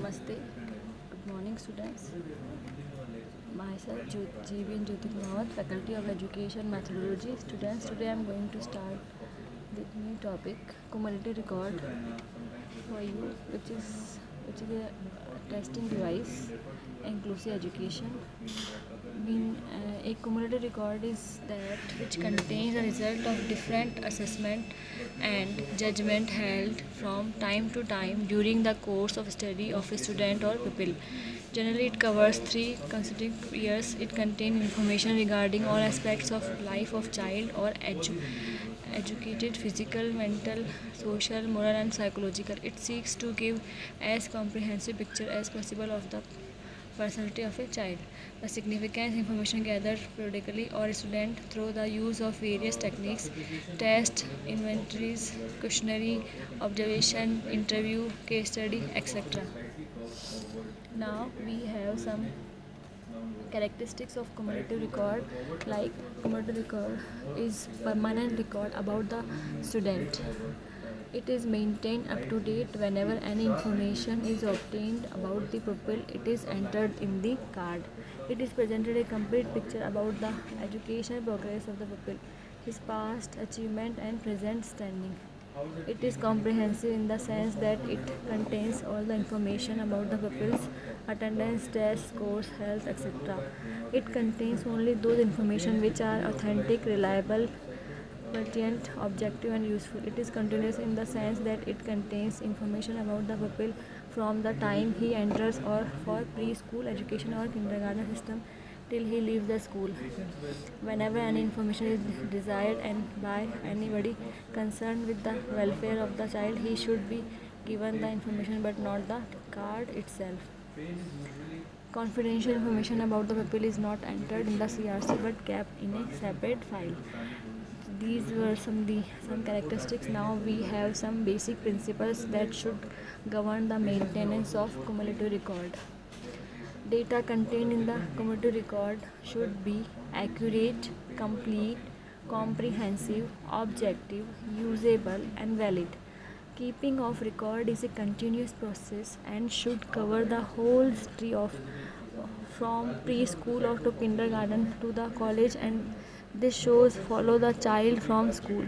Namaste. Good morning, students. Myself, Jeevin Jyotik Mahawat, Faculty of Education Methodology. Students, today I am going to start the new topic, cumulative record for you, which is a testing device, inclusive education. A cumulative record is that which contains the result of different assessment and judgment held from time to time during the course of study of a student or pupil. Generally, it covers 3 consecutive years. It contains information regarding all aspects of life of child or educated, physical, mental, social, moral, and psychological. It seeks to give as comprehensive picture as possible of the personality of a child. The significant information gathered periodically or student through the use of various techniques, test, inventories, questionnaire, observation, interview, case study, etc. Now we have some characteristics of cumulative record. Like, cumulative record is permanent record about the student. It is maintained up to date. Whenever any information is obtained about the pupil, it is entered in the card. It is presented a complete picture about the educational progress of the pupil, his past achievement and present standing. It is comprehensive in the sense that it contains all the information about the pupils, attendance, tests, scores, health, etc. It contains only those information which are authentic, reliable, pertinent, objective, and useful. It is continuous in the sense that it contains information about the pupil from the time he enters or for preschool education or kindergarten system till he leaves the school. Whenever any information is desired and by anybody concerned with the welfare of the child, he should be given the information but not the card itself. Confidential information about the pupil is not entered in the CRC but kept in a separate file. These were some characteristics. Now we have some basic principles that should govern the maintenance of cumulative record. Data contained in the cumulative record should be accurate, complete, comprehensive, objective, usable, and valid. Keeping of record is a continuous process and should cover the whole history of from preschool or to kindergarten to the college, and this shows follow the child from school.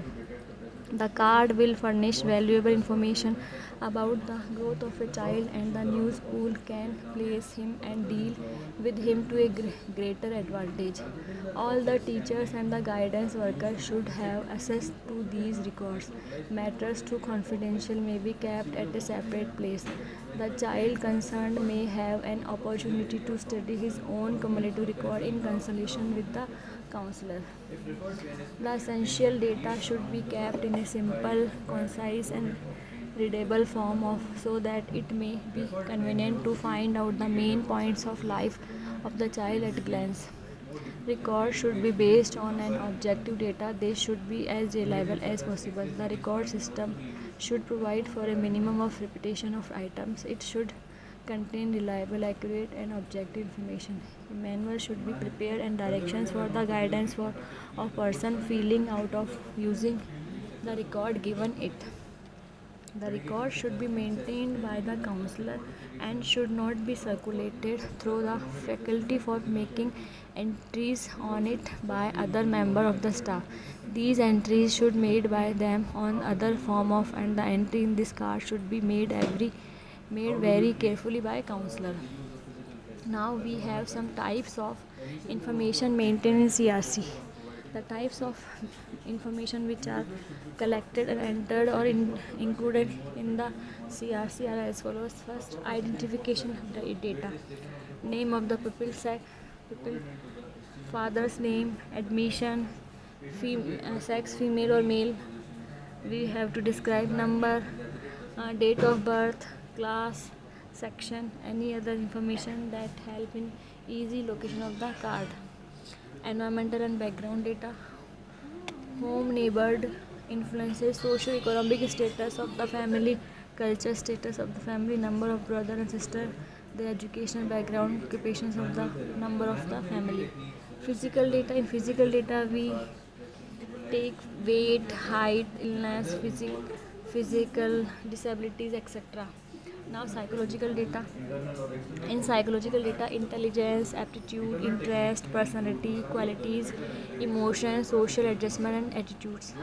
The card will furnish valuable information about the growth of a child, and the new school can place him and deal with him to a greater advantage. All the teachers and the guidance workers should have access to these records. Matters too confidential may be kept at a separate place. The child concerned may have an opportunity to study his own cumulative record in consultation with the counselor. The essential data should be kept in a simple, concise, and readable form so that it may be convenient to find out the main points of life of the child at a glance. Records should be based on an objective data. They should be as reliable as possible. The record system should provide for a minimum of repetition of items. It should contain reliable, accurate, and objective information. A manual should be prepared and directions for the guidance for a person feeling out of using the record given it. The record should be maintained by the counselor and should not be circulated through the faculty for making entries on it by other member of the staff. These entries should made by them on other form of, and the entry in this card should be made very carefully by counselor. Now we have some types of information maintained in CRC. The types of information which are collected and entered or included in the CRC are as follows. First, identification data. Name of the pupil, father's name, admission, sex, female or male. We have to describe number, date of birth, class, section, any other information that help in easy location of the card. Environmental and background data, home, neighborhood influences, socio-economic status of the family, culture status of the family, number of brother and sister, the educational background, occupations of the number of the family. Physical data. In physical data we take weight, height, illness, physical disabilities, etc. Now psychological data. In psychological data, intelligence, aptitude, interest, personality, qualities, emotion, social adjustment and attitudes.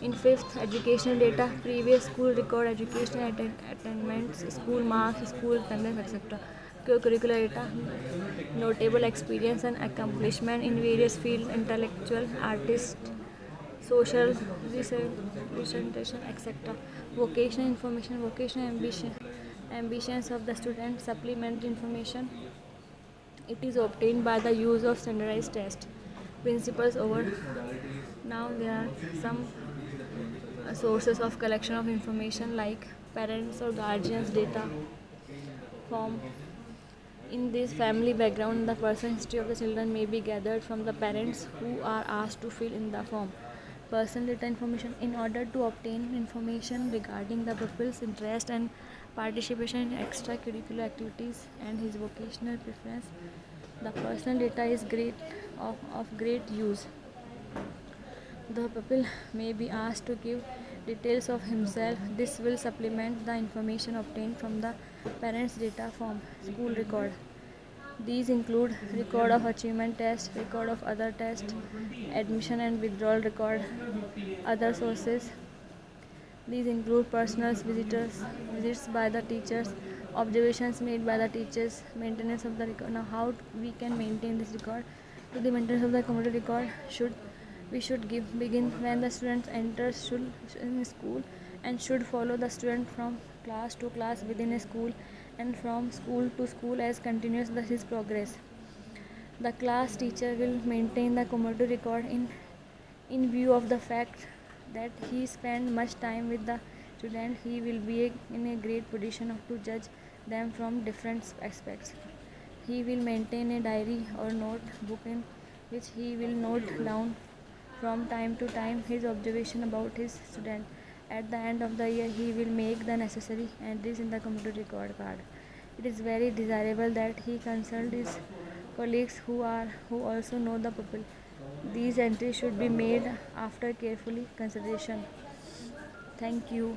In fifth, educational data, previous school record, educational attainments, school marks, school attendance, etc. Co-curricular data, notable experience and accomplishment in various fields, intellectual, artist, social representation, etc. Vocational information, vocational ambitions of the student, supplementary information. It is obtained by the use of standardized test. Principles over. Now there are some sources of collection of information like parents or guardians data form. In this family background, the personal history of the children may be gathered from the parents who are asked to fill in the form. Personal data information. In order to obtain information regarding the pupil's interest and participation in extracurricular activities and his vocational preference, the personal data is of great use. The pupil may be asked to give details of himself. This will supplement the information obtained from the parents' data form, school record. These include record of achievement test, record of other test, admission and withdrawal record. Other sources. These include personal visits by the teachers, observations made by the teachers, maintenance of the record. Now, how we can maintain this record? To the maintenance of the computer record, we should begin when the student enters in school and should follow the student from class to class within a school and from school to school as continuous his progress. The class teacher will maintain the computer record in view of the fact that he spent much time with the student. He will be in a great position to judge them from different aspects. He will maintain a diary or notebook in which he will note down from time to time his observation about his student. At the end of the year, he will make the necessary entries in the computer record card. It is very desirable that he consult his colleagues who also know the pupil. These entries should be made after carefully consideration. Thank you.